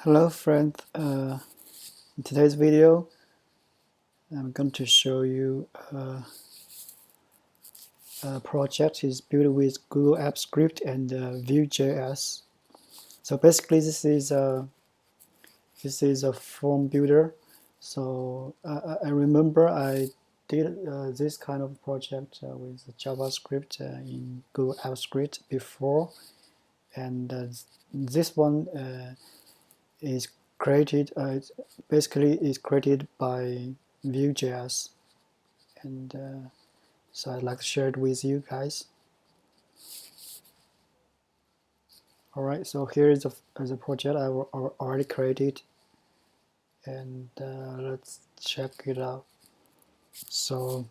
Hello friend, in today's video I'm going to show you a project is built with Google Apps Script and Vue.js. So basically this is a form builder. So I remember I did this kind of project with JavaScript in Google Apps Script before, and this one is created basically is created by Vue.js, and so I'd like to share it with you guys. Alright, so here is the project I already created, and let's check it out. So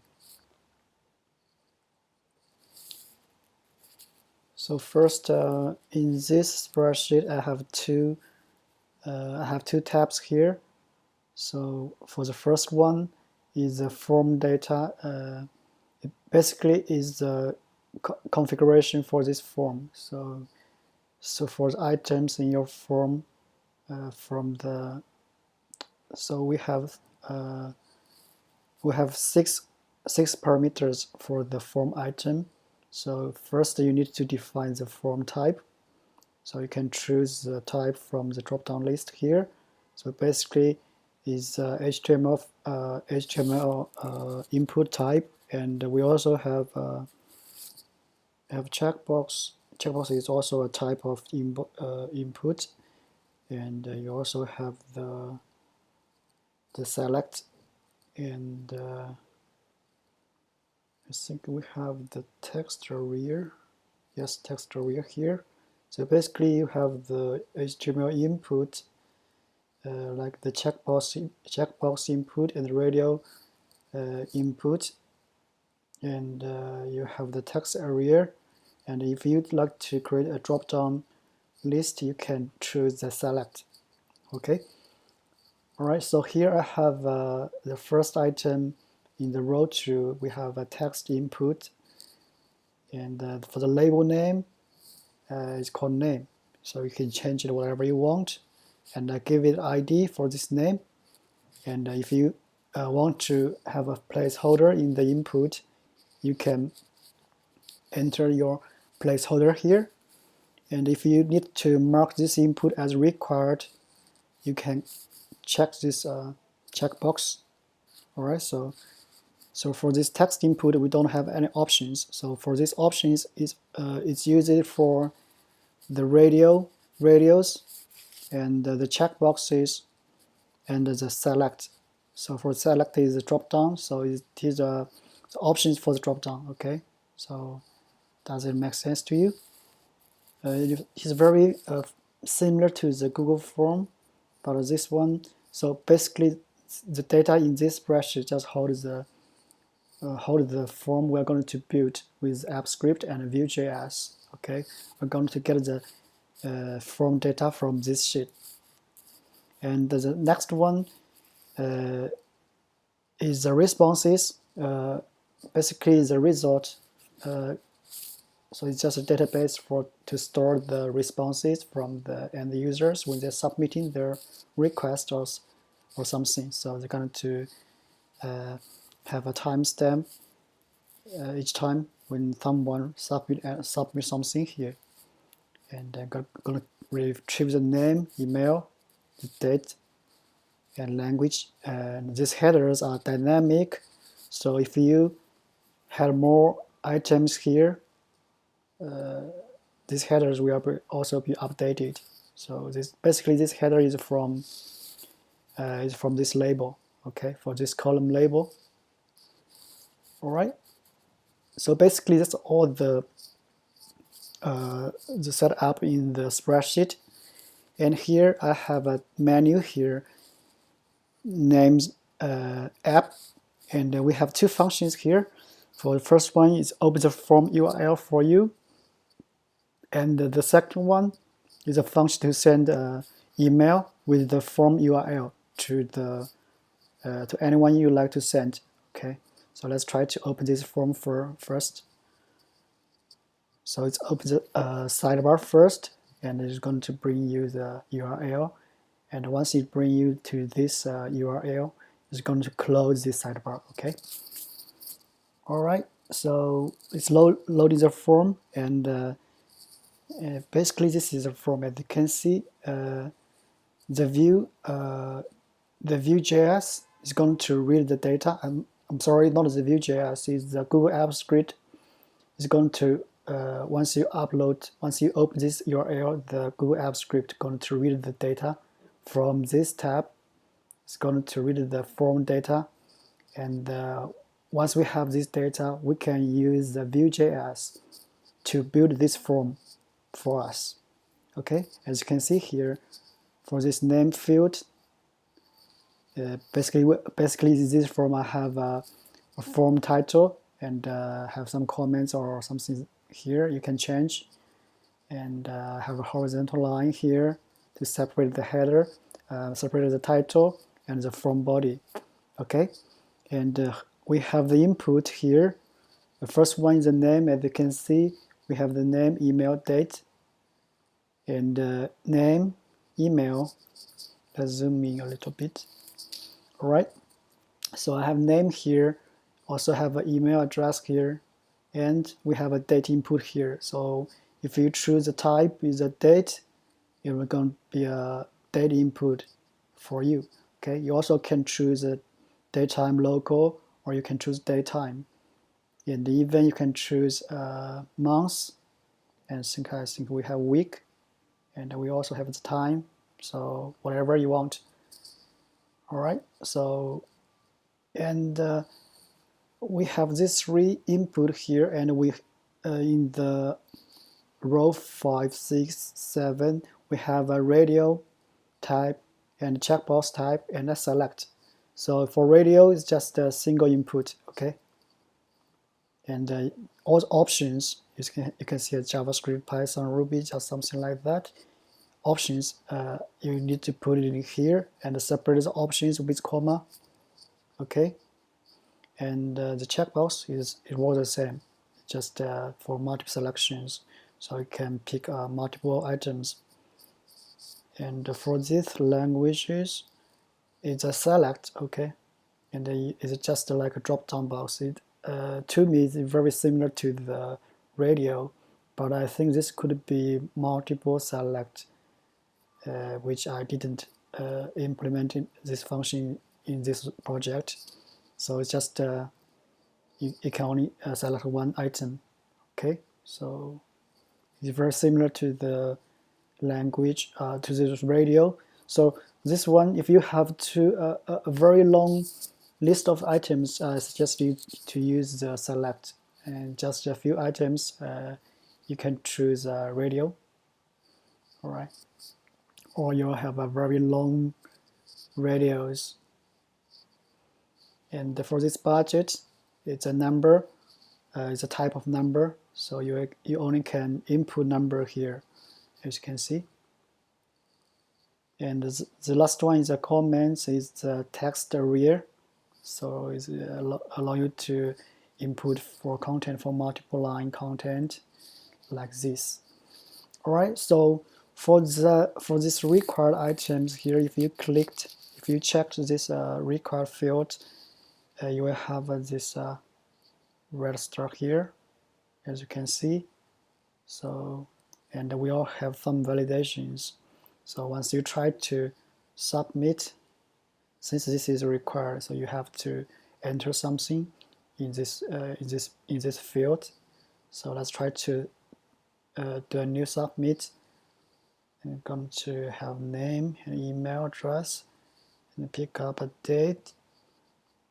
first, in this spreadsheet I have two tabs here. So for the first one is the form data. It basically is the configuration for this form. So for the items in your form, so we have six parameters for the form item. So first you need to define the form type. So you can choose the type from the drop-down list here. So basically is HTML input type, and we also have checkbox. Checkbox is also a type of input, and you also have the select, and I think we have the text area. Yes, text area here. So basically you have the HTML input, like the checkbox input and the radio input, and you have the text area. And if you'd like to create a drop-down list, you can choose the select. Okay. Alright, so here I have the first item in the row 2. We have a text input, and for the label name, it's called name. So you can change it whatever you want, and give it ID for this name. And if you want to have a placeholder in the input, you can enter your placeholder here. And if you need to mark this input as required, you can check this checkbox. Alright, so for this text input, we don't have any options. So for these options, it's used for the radios, and the checkboxes, and the select. So for select is a drop down. So it is the options for the drop down. Okay, so does it make sense to you? It's very similar to the Google form, but this one. So basically, the data in this spreadsheet just holds the form we're going to build with AppScript and Vue.js. Okay, we're going to get the form data from this sheet. And the next one is the responses. Basically, the result. So it's just a database to store the responses from the end users when they're submitting their request or something. So they're going to have a timestamp each time when someone submit something here, and I'm going to retrieve the name, email, the date, and language. And these headers are dynamic, so if you have more items here, these headers will also be updated. So this header is from this label. Okay, for this column label. All right. So basically, that's all the setup in the spreadsheet. And here I have a menu here, names app, and we have two functions here. For the first one is open the form URL for you, and the second one is a function to send email with the form URL to anyone you like to send. Okay, so let's try to open this form first. So it's open the sidebar first, and it's going to bring you the URL, And once it brings you to this URL, it's going to close this sidebar, okay? All right, so it's loading the form, and basically this is a form. As you can see, the Vue.js is going to read the data. I'm sorry, not the Vue.js, it's the Google Apps script. Is going to once you open this URL, the Google Apps script going to read the data from this tab. It's going to read the form data, and once we have this data, we can use the Vue.js to build this form for us. Okay, as you can see here, for this name field, basically this form I have a form title and have some comments or something here you can change, and have a horizontal line here to separate the header, separate the title and the form body. Okay, and we have the input here. The first one is the name. As you can see, we have the name, email, date, and name, email. Let's zoom in a little bit. All right, so I have name here, also have an email address here, and we have a date input here. So if you choose the type is a date, it will going to be a date input for you. Okay, you also can choose a daytime local, or you can choose daytime, and even you can choose months, and I think we have week, and we also have the time. So whatever you want. All right, so and we have this three input here, and we in the row 5, 6, 7, we have a radio type and checkbox type and a select. So for radio, it's just a single input, okay? And all the options, you can see a JavaScript, Python, Ruby, just something like that. Options, you need to put it in here and separate the options with comma, okay? And the checkbox it was the same, just for multiple selections, so you can pick multiple items. And for these languages, it's a select, okay, and it's just like a drop-down box. It to me is very similar to the radio, but I think this could be multiple select, which I didn't implement this function in this project. So it's just you can only select one item. Okay, so it's very similar to the language, to this radio. So this one, if you have a very long list of items, I suggest you to use the select, and just a few items you can choose radio. All right, or you'll have a very long radios. And for this budget, it's a number, it's a type of number, so you only can input number here, as you can see. And the last one is a comments, is the text area, so it allow you to input for content, for multiple line content like this. All right, so for this required items here, if you checked this required field, you will have this red star here, as you can see. So, and we all have some validations. So once you try to submit, since this is required, so you have to enter something in this field. So let's try to do a new submit. I'm going to have name and email address, and pick up a date,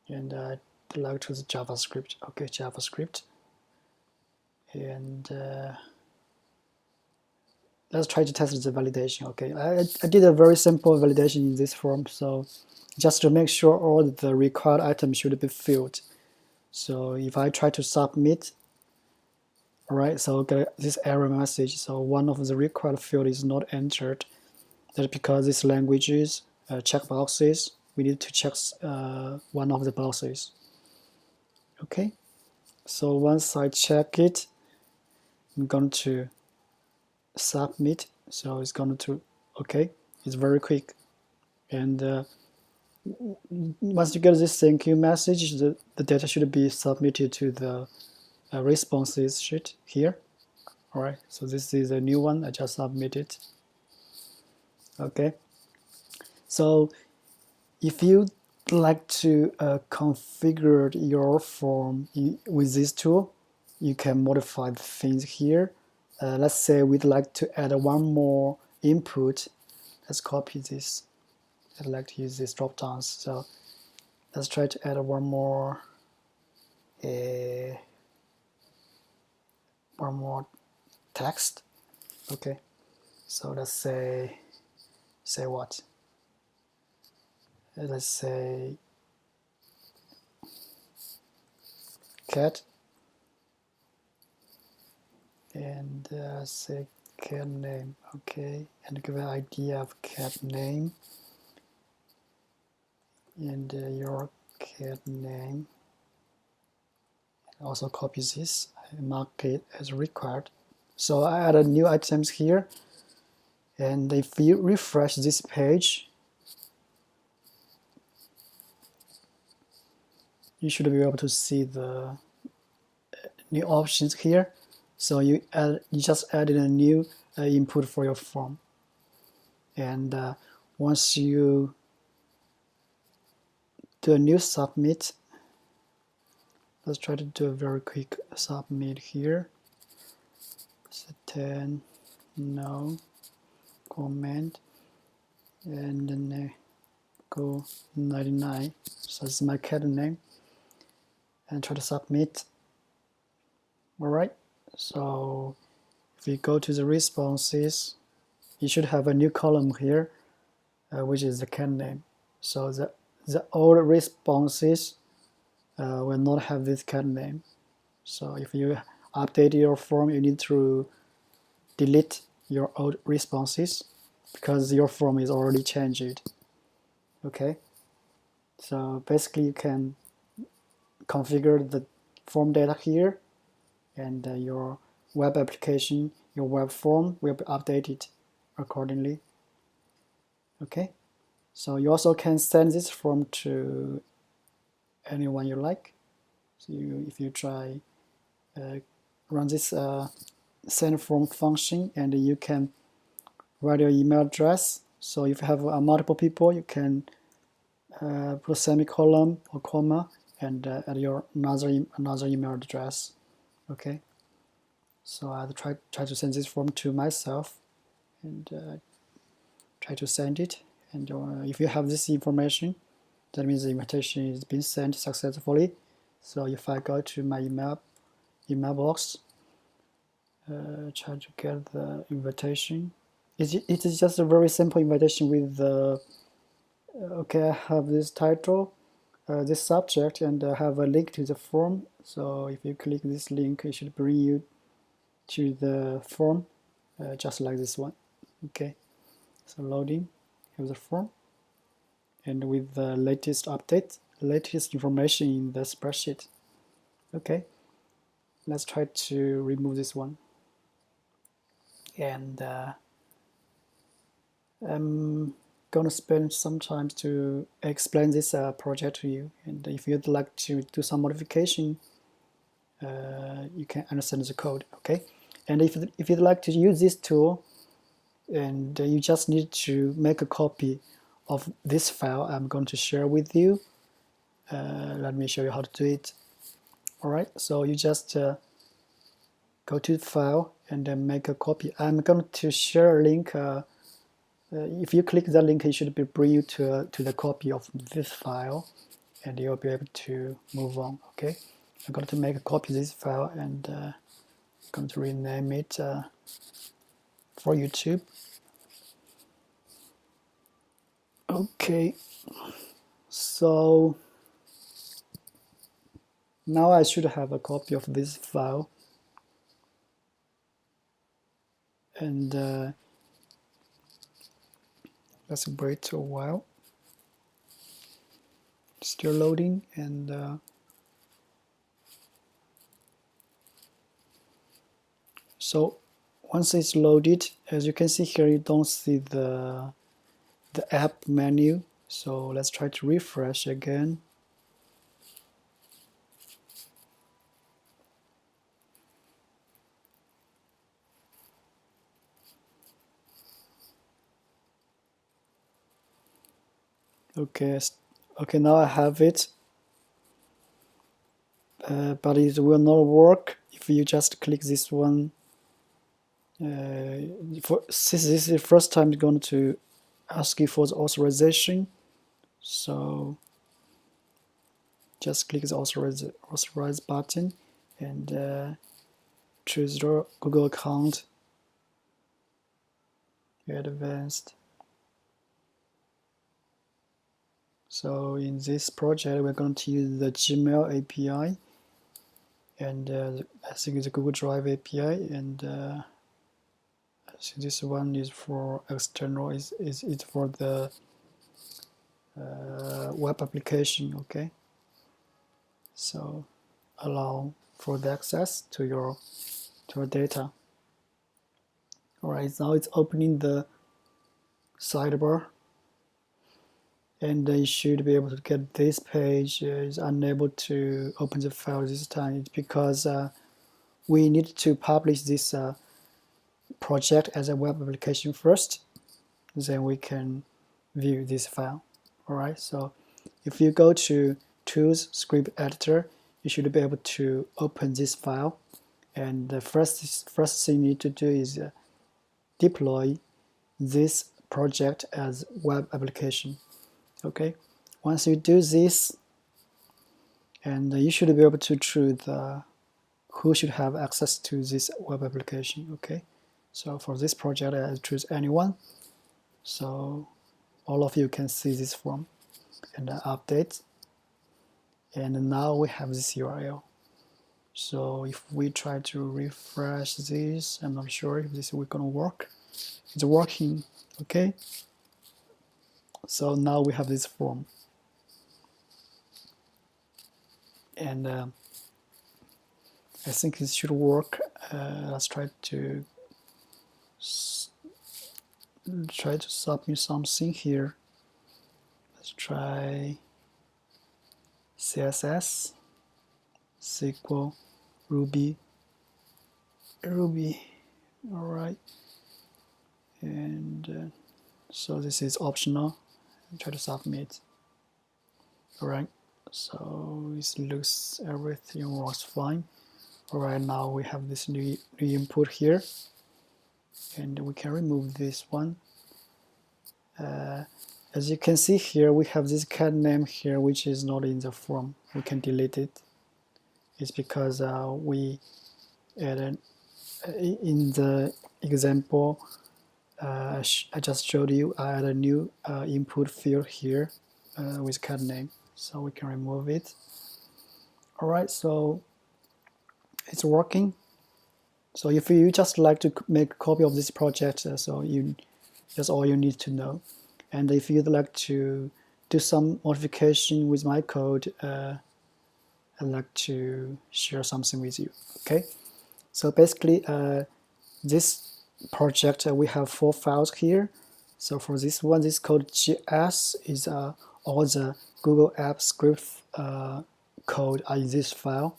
and I'd like to use JavaScript. Okay, JavaScript, and let's try to test the validation. Okay, I did a very simple validation in this form, so just to make sure all the required items should be filled. So if I try to submit, all right, so get this error message. So one of the required field is not entered. That's because this languages checkboxes, we need to check one of the boxes. Okay, so once I check it, I'm going to submit. So it's going to, okay, it's very quick. And once you get this thank you message, the data should be submitted to the responses sheet here. All right, so this is a new one I just submitted. Okay, so if you like to configure your form with this tool, you can modify the things here. Let's say we'd like to add one more input. Let's copy this. I'd like to use these drop downs. So let's try to add one more text. Okay, so let's say what? Let's say cat, and say cat name. Okay, and give an idea of cat name, and your cat name. Also copy this and mark it as required. So I added new items here, and if you refresh this page, you should be able to see the new options here. So you just added a new input for your form, and once you do a new submit, let's try to do a very quick submit here. So 10, no, comment, and then go 99. So this is my cat name, and try to submit. All right. So if you go to the responses, you should have a new column here, which is the cat name. So the old responses will not have this cat name. So if you update your form, you need to delete your old responses because your form is already changed. Okay. So basically, you can configure the form data here, and your web application, your web form will be updated accordingly. Okay, so you also can send this form to anyone you like. So if you try run this send form function, and you can write your email address. So if you have multiple people, you can put a semicolon or comma and add your another email address. Okay, so I'll try to send this form to myself, and try to send it. And if you have this information, that means the invitation is being sent successfully. So if I go to my email box, try to get the invitation. It is just a very simple invitation with the okay, I have this title, this subject, and have a link to the form. So if you click this link, it should bring you to the form, just like this one. Okay, so loading, here's the form, and with the latest update, latest information in the spreadsheet. Okay, let's try to remove this one, and I'm gonna spend some time to explain this project to you. And if you'd like to do some modification, you can understand the code. Okay, and if you'd like to use this tool, and you just need to make a copy of this file I'm going to share with you. Let me show you how to do it. All right, so you just go to the file and then make a copy. I'm going to share a link. If you click that link, it should bring you to the copy of this file, and you'll be able to move on. Okay, I'm going to make a copy of this file, and I'm going to rename it for YouTube. Okay, so now I should have a copy of this file, and let's wait a while. Still loading, and so once it's loaded, as you can see here, you don't see the the app menu. So let's try to refresh again. Okay, now I have it, but it will not work if you just click this one. Since this is the first time it's going to ask you for the authorization, so just click the authorize button and choose your Google account, advanced. So in this project, we're going to use the Gmail API, and I think it's a Google Drive API, and I think this one is for external, is for the web application. Okay, so allow for the access to your data. All right, now it's opening the sidebar, and you should be able to get this page. Is unable to open the file this time. It's because we need to publish this project as a web application first, then we can view this file. All right, so if you go to Tools, Script Editor, you should be able to open this file. And the first thing you need to do is deploy this project as web application. Okay, once you do this, and you should be able to choose who should have access to this web application. Okay, so for this project, I choose anyone. So all of you can see this form and update. And now we have this URL. So if we try to refresh this, I'm not sure if this will gonna work. It's working, okay? So now we have this form. And I think it should work. Let's try to submit something here. Let's try CSS, SQL, Ruby. All right. And so this is optional. Try to submit. All right. So it looks everything works fine. All right. Now we have this new input here, and we can remove this one. As you can see here, we have this cat name here, which is not in the form. We can delete it. It's because we added in the example I just showed you, I add a new input field here with cat name, so we can remove it. All right, so it's working. So if you just like to make a copy of this project, so that's all you need to know. And if you'd like to do some modification with my code, I'd like to share something with you. Okay, so basically this project we have 4 files here. So for this one, this code GS is all the Google App script code are in this file,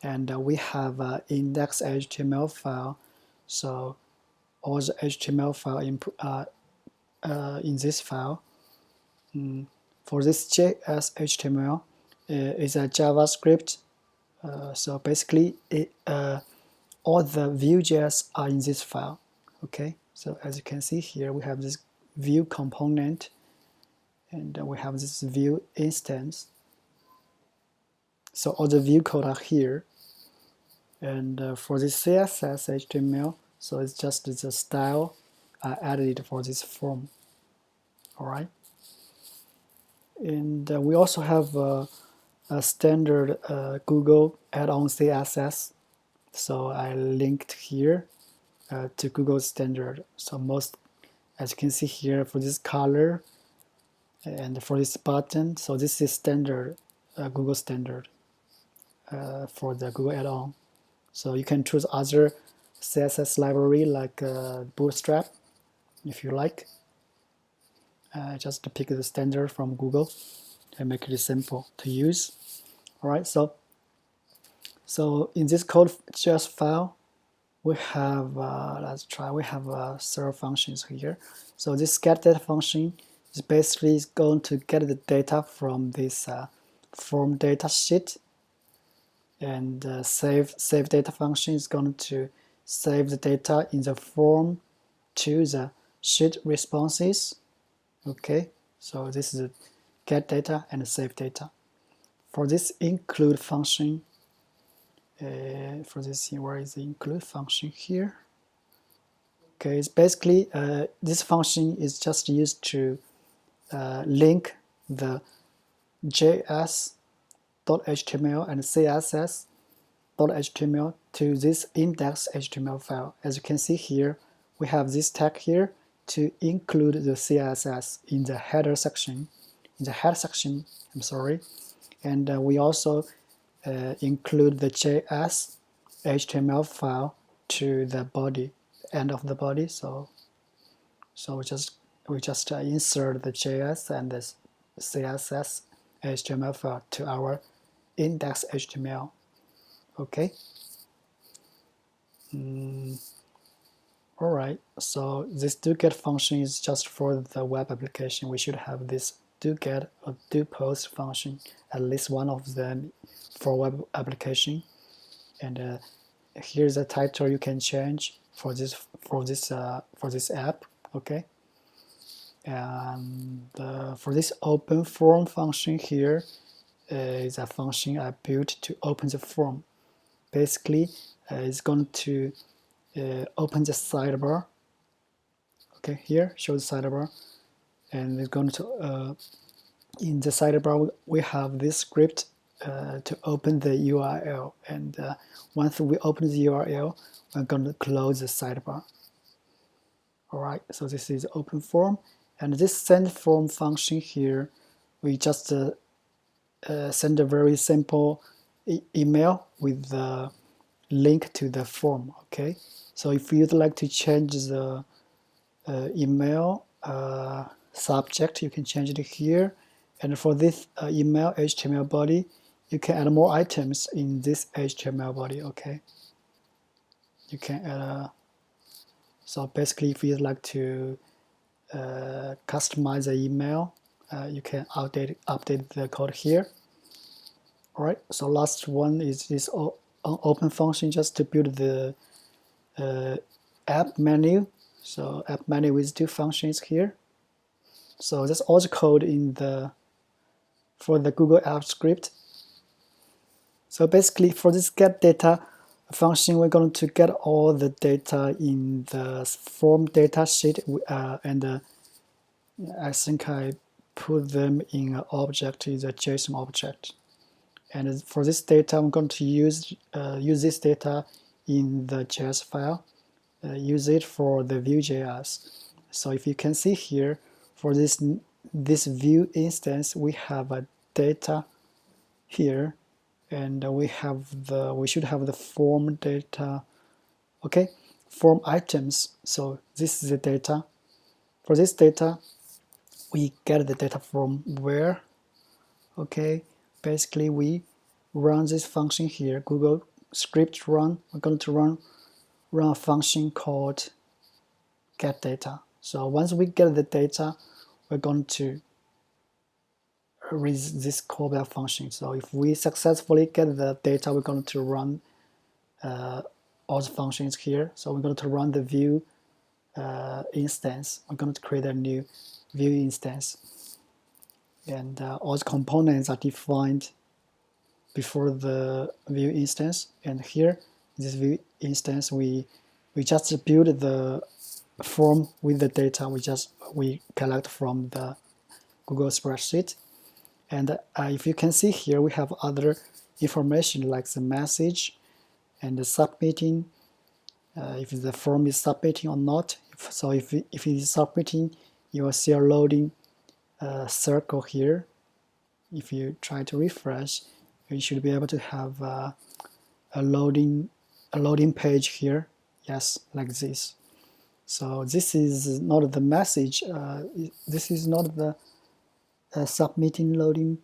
and we have index HTML file. So all the HTML file in this file. For this JS HTML is a JavaScript. So basically, all the Vue.js are in this file. Okay, so as you can see here, we have this Vue component, and we have this Vue instance. So all the Vue code are here. And for this CSS HTML, so it's just the style I added for this form. All right. And we also have a standard Google add-on CSS. So I linked here to Google standard. So as you can see here, for this color and for this button, so this is standard Google standard for the Google add-on. So you can choose other CSS library like Bootstrap if you like. just to pick the standard from Google and make it simple to use. All right, so in this code.js file, we have we have several functions here. So this get data function is basically going to get the data from this form data sheet, and save data function is going to save the data in the form to the sheet responses. Okay, so this is get data and save data. For this include function, where is the include function here? Okay, it's basically this function is just used to link the JS.html and CSS.html to this index.html file. As you can see here, we have this tag here to include the CSS in the header section. I'm sorry, and we also include the JS HTML file to the body, end of the body. So we just insert the JS and the CSS HTML file to our index HTML. Okay. All right. So this doGet function is just for the web application. We should have this doGet or doPost function, at least one of them for web application. And here's a title you can change for this app. Okay. And for this open form function here is a function I built to open the form. Basically, it's going to open the sidebar. Okay, here shows sidebar, and it's going to in the sidebar we have this script to open the URL, and once we open the URL, we're going to close the sidebar. All right, so this is open form, and this send form function here, we just send a very simple email with the link to the form. Okay, so if you'd like to change the email subject, you can change it here, and for this email HTML body, you can add more items in this HTML body. Okay, you can add so basically if you'd like to customize the email, you can update the code here. All right, so last one is this open function, just to build the app menu. So app menu with two functions here. So that's all the code for the Google Apps script. So basically for this get data function, we're going to get all the data in the form data sheet, and I think I put them in an object, is a JSON object. And for this data, I'm going to use this data in the JS file, use it for the Vue.js. So if you can see here, for this Vue instance, we have a data here, and we should have the form data. Okay, form items. So this is the data. For this data, we get the data from where? Okay, basically we run this function here, Google script run. We're going to run a function called get data. So once we get the data, we're going to read this callback function. So if we successfully get the data, we're going to run all the functions here. So we're going to run the Vue instance. We're going to create a new Vue instance, and all the components are defined before the Vue instance. And here, this Vue instance, we just build the form with the data we collect from the Google Spreadsheet. And if you can see here, we have other information like the message and the submitting, if the form is submitting or not. If it is submitting, you will see a loading circle here. If you try to refresh, you should be able to have a loading page here. Yes, like this. So this is not the message. This is not the submitting loading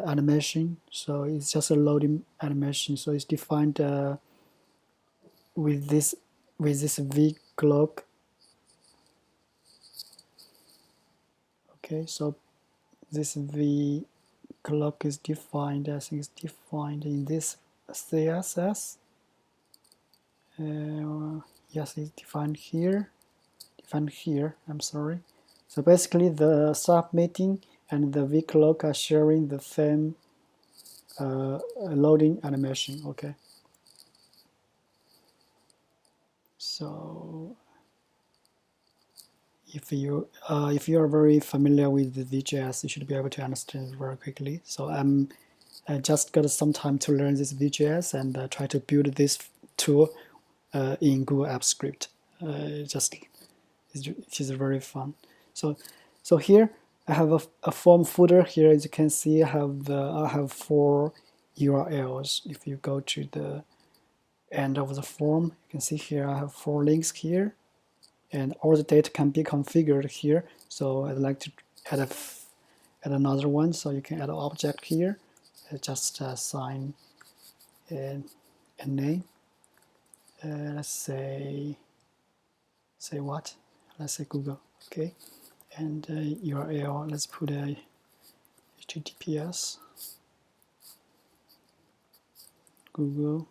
animation. So it's just a loading animation. So it's defined with this v clock. Okay, so this v clock is defined as is defined in this CSS. Yes, it's defined here. I'm sorry. So basically, the submitting and the vclock are sharing the same loading animation. Okay. So if you are very familiar with the Vue.js, you should be able to understand it very quickly. So I just got some time to learn this Vue.js and try to build this tool in Google Apps Script. It is very fun. So here I have a form footer. Here, as you can see, I have 4 URLs. If you go to the end of the form, you can see here I have 4 links here, and all the data can be configured here. So I'd like to add another one. So you can add an object here. Just assign a name. Let's say what? Let's say Google. Okay. And URL, let's put a HTTPS Google.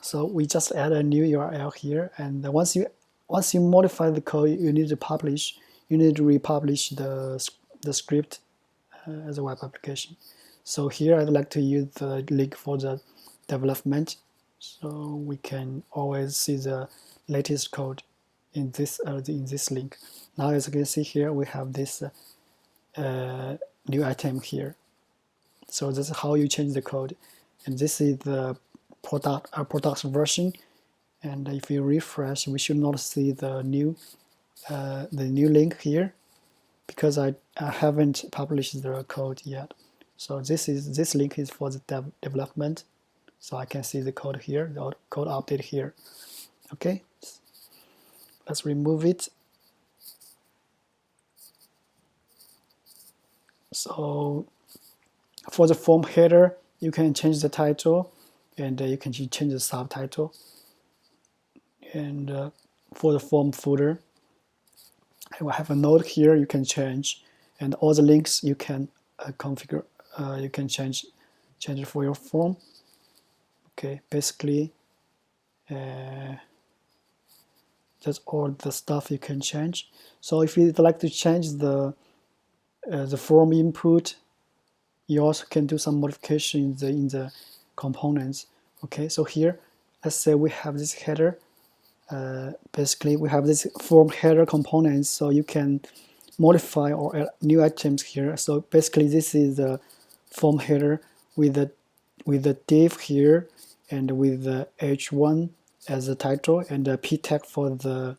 So we just add a new URL here, and once you modify the code, you need to publish. You need to republish the script as a web application. So here I'd like to use the link for the development, so we can always see the latest code in this link. Now, as you can see here, we have this new item here. So this is how you change the code, and this is the product version. And if you refresh, we should not see the new link here, because I haven't published the code yet. So this link is for the development. So I can see the code here, the code update here. Okay, let's remove it. So for the form header, you can change the title, and you can change the subtitle. And for the form footer, I will have a note here you can change, and all the links you can configure. You can change it for your form. Okay, basically that's all the stuff you can change. So if you'd like to change the form input, you also can do some modification in the components. Okay, so here, let's say we have this header. Basically, we have this form header components, so you can modify or add new items here. So basically, this is the form header with the div here, and with the h1 as the title, and the p tag for the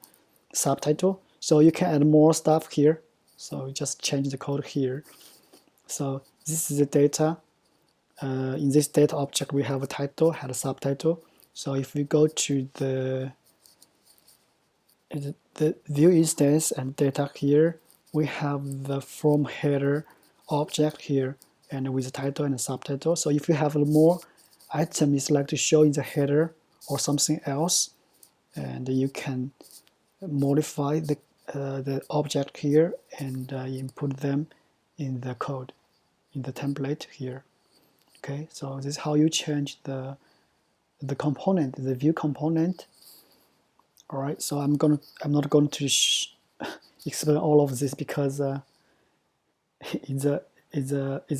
subtitle. So you can add more stuff here. So just change the code here. So this is the data. In this data object, we have a title, had a subtitle. So if we go to the view instance and data here, we have the form header object here, and with the title and the subtitle. So if you have more items like to show in the header or something else, and you can modify the object here and input them in the code, in the template here. Okay, so this is how you change the component, the view component. All right, so I'm not going to explain all of this, because it's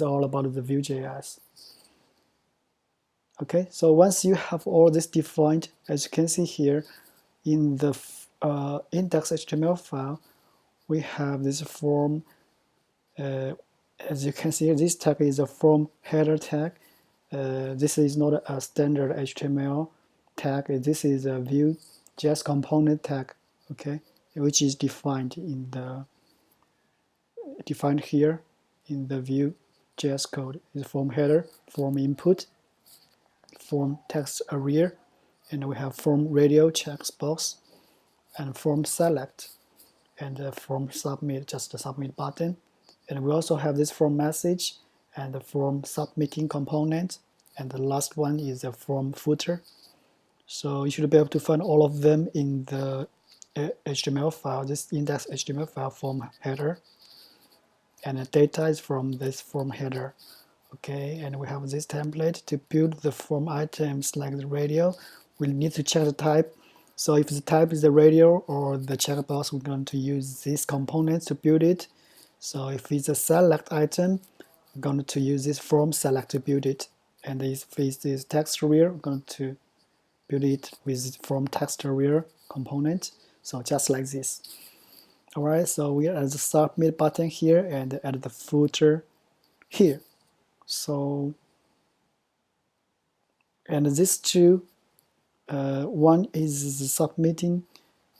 all about the Vue.js. Okay, so once you have all this defined, as you can see here, in the index.html file, we have this form. As you can see, this tag is a form header tag. This is not a standard HTML tag. This is a Vue.js component tag, okay, which is defined here in the Vue.js code. Is form header, form input, form text array, and we have form radio checkbox, and form select, and form submit, just the submit button. And we also have this form message and the form submitting component, and the last one is the form footer. So you should be able to find all of them in the HTML file, this index HTML file form header, and the data is from this form header. Okay, and we have this template to build the form items like the radio. We need to check the type. So if the type is the radio or the checkbox, we're going to use these components to build it. So if it's a select item, we're going to use this form select to build it. And if it's text area, we're going to build it with from text area component. So just like this. All right, so we add the submit button here and add the footer here. So, and these two, one is submitting,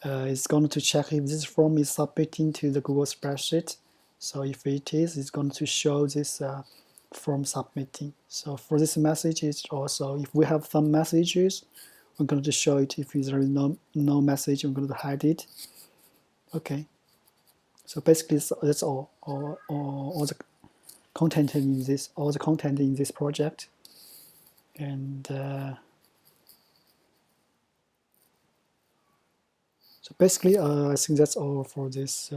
it's going to check if this form is submitting to the Google Spreadsheet. So if it is, it's going to show this form submitting. So for this message, it's also, if we have some messages, we're going to show it. If there is no message, we're going to hide it. Okay. So basically, that's all the content in this, all the content in this project. And so basically, I think that's all for this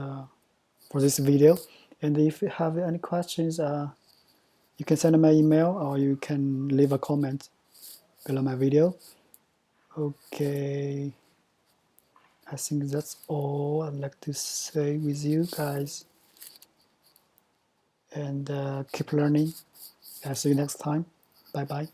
video. And if you have any questions, you can send me an email or you can leave a comment below my video. Okay, I think that's all I'd like to say with you guys. And keep learning. I'll see you next time. Bye bye.